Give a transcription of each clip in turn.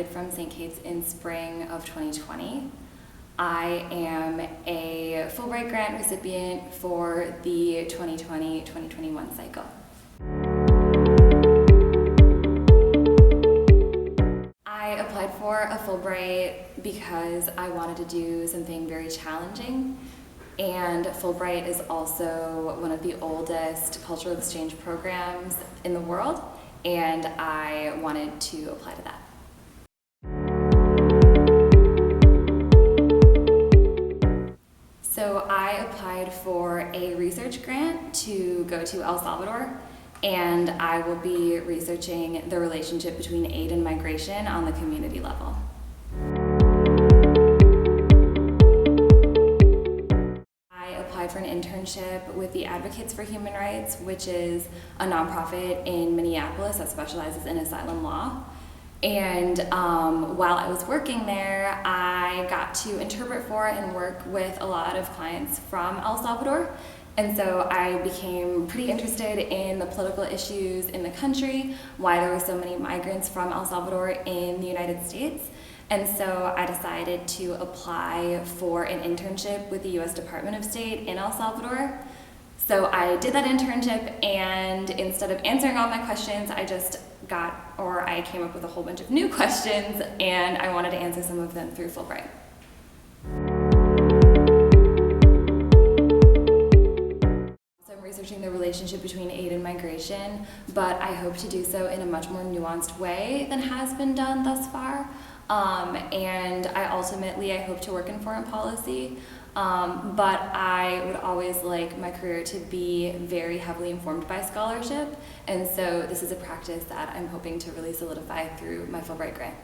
graduated from St. Kate's in spring of 2020. I am a Fulbright grant recipient for the 2020-2021 cycle. I applied for a Fulbright because I wanted to do something very challenging, and Fulbright is also one of the oldest cultural exchange programs in the world, and I wanted to apply to that. So I applied for a research grant to go to El Salvador, and I will be researching the relationship between aid and migration on the community level. I applied for an internship with the Advocates for Human Rights, which is a nonprofit in Minneapolis that specializes in asylum law. And while I was working there, I got to interpret for and work with a lot of clients from El Salvador. And so I became pretty interested in the political issues in the country, why there were so many migrants from El Salvador in the United States. And so I decided to apply for an internship with the U.S. Department of State in El Salvador. So I did that internship, and instead of answering all my questions, I came up with a whole bunch of new questions, and I wanted to answer some of them through Fulbright. So I'm researching the relationship between aid and migration, but I hope to do so in a much more nuanced way than has been done thus far. And I hope to work in foreign policy, but I would always like my career to be very heavily informed by scholarship, and so this is a practice that I'm hoping to really solidify through my Fulbright grant.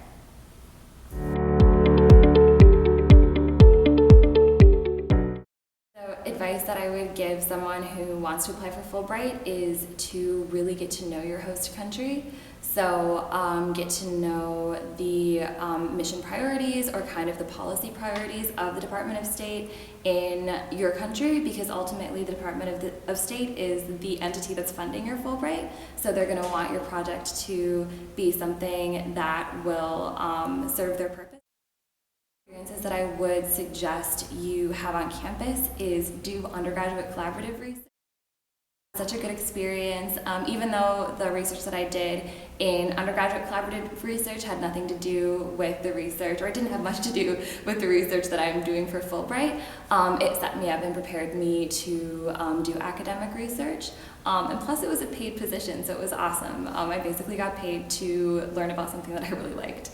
So advice that I would give someone who wants to apply for Fulbright is to really get to know your host country. So get to know the mission priorities or kind of the policy priorities of the Department of State in your country, because ultimately the Department of State is the entity that's funding your Fulbright. So they're going to want your project to be something that will serve their purpose. Experiences that I would suggest you have on campus is do undergraduate collaborative research. Such a good experience, even though the research that I did in undergraduate collaborative research had nothing to do with the research, or it didn't have much to do with the research that I'm doing for Fulbright. It set me up and prepared me to do academic research, and plus it was a paid position, so it was awesome. I basically got paid to learn about something that I really liked.